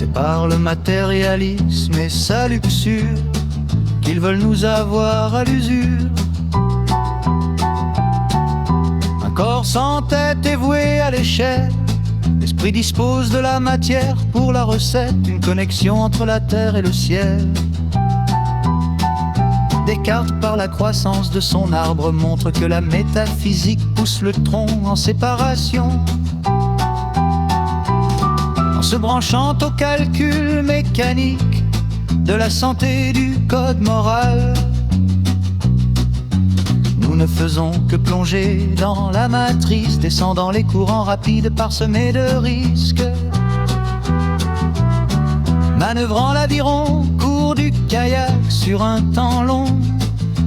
C'est par le matérialisme et sa luxure qu'ils veulent nous avoir à l'usure. Un corps sans tête est voué à l'échec. L'esprit dispose de la matière pour la recette, une connexion entre la terre et le ciel. Descartes, par la croissance de son arbre, montre que la métaphysique pousse le tronc en séparation. En se branchant au calcul mécanique de la santé du code moral, nous ne faisons que plonger dans la matrice, descendant les courants rapides parsemés de risques. Manœuvrant l'aviron, cours du kayak sur un temps long,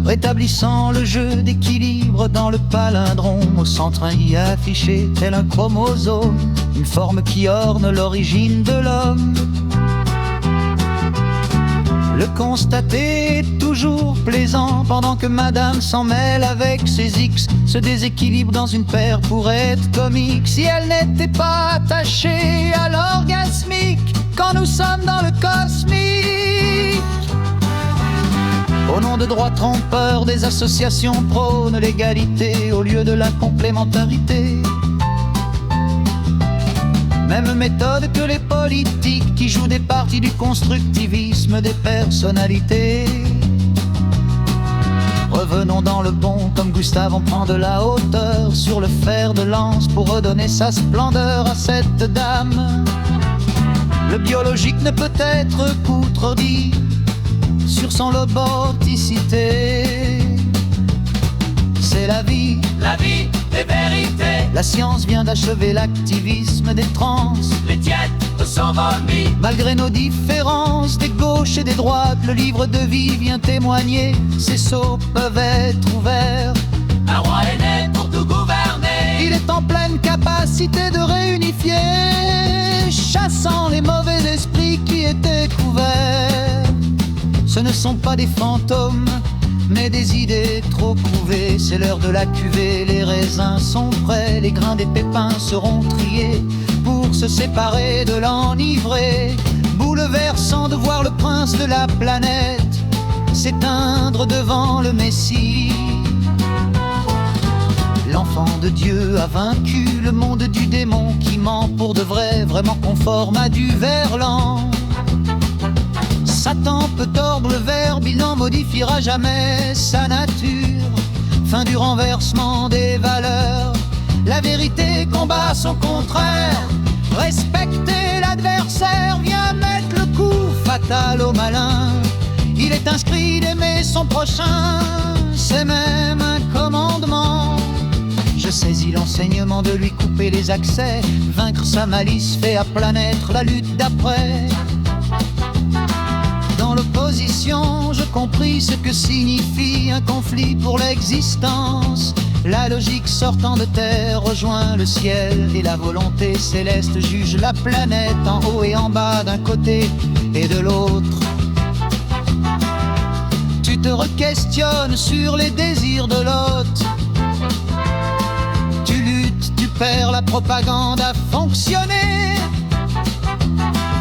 rétablissant le jeu d'équilibre dans le palindrome. Au centre un i affiché tel un chromosome, une forme qui orne l'origine de l'homme. Le constater est toujours plaisant, pendant que madame s'en mêle avec ses X. Ce déséquilibre dans une paire pourrait être comique si elle n'était pas attachée à l'orgasmique quand nous sommes dans le cosmique. Au nom de droits trompeurs, des associations prônent l'égalité au lieu de la complémentarité. Même méthode que les politiques qui jouent des parties du constructivisme des personnalités. Revenons dans le bon, comme Gustave, on prend de la hauteur sur le fer de lance pour redonner sa splendeur à cette dame. Le biologique ne peut être qu'outredit sur son loboticité. C'est la vie des vérités. La science vient d'achever l'activisme des trans. Les tièdes sont vomis. Malgré nos différences des gauches et des droites, le livre de vie vient témoigner. Ces sceaux peuvent être ouverts. Un roi est né pour tout gouverner. Il est en pleine capacité de réunifier, chassant les mauvais esprits qui étaient couverts. Ce ne sont pas des fantômes, mais des idées trop prouvées. C'est l'heure de la cuvée, les raisins sont prêts. Les grains des pépins seront triés pour se séparer de l'enivré. Bouleversant de voir le prince de la planète s'éteindre devant le Messie. L'enfant de Dieu a vaincu le monde du démon qui ment pour de vrai, vraiment conforme à du verlan. Satan peut tordre le verbe, il n'en modifiera jamais sa nature. Fin du renversement des valeurs, la vérité combat son contraire. Respecter l'adversaire vient mettre le coup fatal au malin. Il est inscrit d'aimer son prochain, c'est même un commandement. Je saisis l'enseignement de lui couper les accès. Vaincre sa malice fait aplanêtre la lutte d'après. Dans l'opposition, je compris ce que signifie un conflit pour l'existence. La logique sortant de terre rejoint le ciel et la volonté céleste juge la planète en haut et en bas, d'un côté et de l'autre. Tu te re-questionnes sur les désirs de l'hôte. Tu luttes, tu perds, la propagande a fonctionné.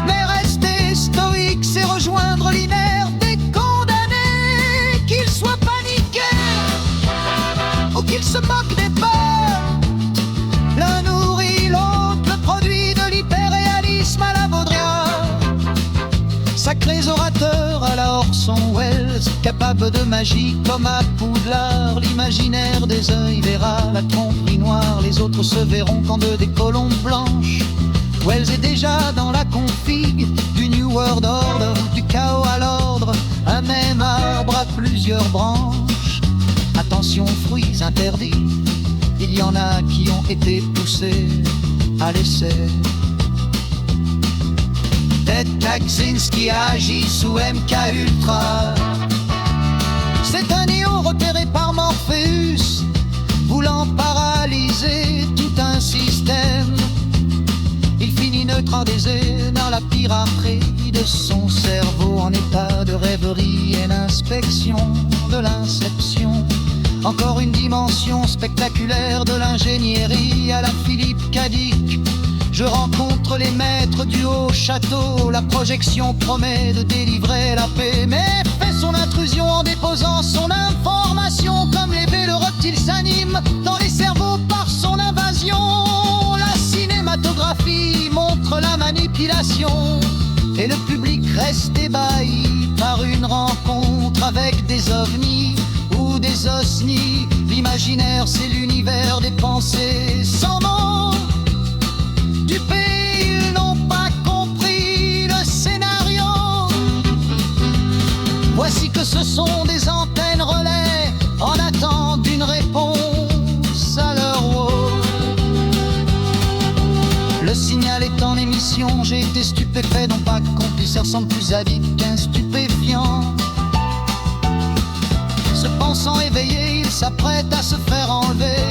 Mais rester stoïque, c'est rejoindre l'inerte des condamnés. Qu'ils soient paniqués ou qu'ils se moquent des peurs, l'un nourrit l'autre, le produit de l'hyperréalisme à la Baudrillard. Sacrés orateurs à la Orson Welles, capables de magie comme à Poudlard. L'imaginaire des œils verra la tromperie noire, les autres se verront qu'en deux des colombes blanches. Wells est déjà dans la config du New World Order, du chaos à l'ordre, un même arbre à plusieurs branches. Attention, fruits interdits, il y en a qui ont été poussés à l'essai. Ted Kaczynski agit sous MK Ultra. C'est un néo repéré par Morpheus, voulant paralyser tout un système. Il finit neutre en désert dans la piraterie de son cerveau, en état de rêverie et l'inspection de l'inception. Encore une dimension spectaculaire de l'ingénierie à la Philippe Cadic. Je rencontre les maîtres du haut château. La projection promet de délivrer la paix, mais fait son intrusion en déposant son information. Comme l'épée, le reptile s'anime dans les cerveaux par son invasion. La cinématographie montre la manipulation et le public reste ébahi par une rencontre avec des ovnis ou des osnis. L'imaginaire, c'est l'univers des pensées sans nom. Du pays, ils n'ont pas compris le scénario. Voici que ce sont des antennes relais en attente d'une réponse à leur wow. Le signal est en émission, j'ai été stupéfait, non pas complice, ressemble plus à vide qu'un stupéfiant. Se pensant éveillé, il s'apprête à se faire enlever.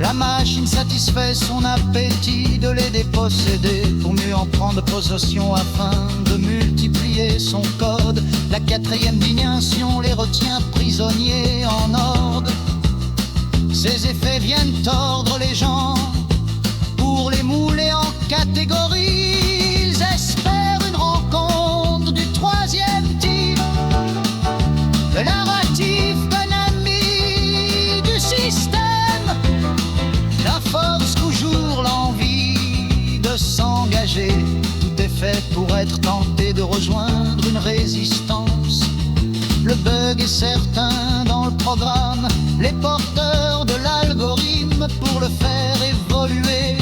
La machine satisfait son appétit de les déposséder pour mieux en prendre possession afin de multiplier son code. La quatrième dimension les retient prisonniers en ordre. Ces effets viennent tordre les gens pour les mouler en catégories. Ils espèrent une rencontre du troisième type, le narratif d'un ami du système. La force toujours l'envie de s'engager. Tout est fait pour être tenté de rejoindre une résistance. Le bug est certain dans le programme. Les porteurs de l'algorithme, pour le faire évoluer,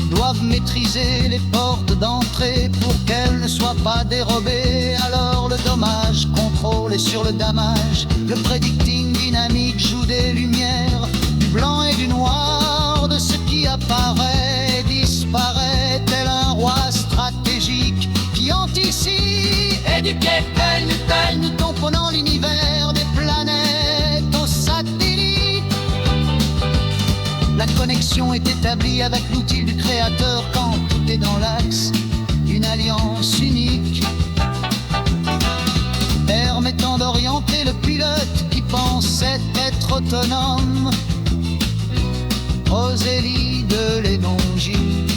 doivent maîtriser les portes d'entrée pour qu'elles ne soient pas dérobées. Alors le dommage contrôle est sur le damage. Le predicting dynamique joue des lumières, du blanc et du noir, de ce qui apparaît, disparaît, tel un roi stratégique qui anticipe. Et du pied, Nous tamponnant l'univers des planètes aux satellites. La connexion est établie avec l'outil du créateur quand tout est dans l'axe. Une alliance unique permettant d'orienter le pilote qui pensait être autonome aux élites de l'évangile.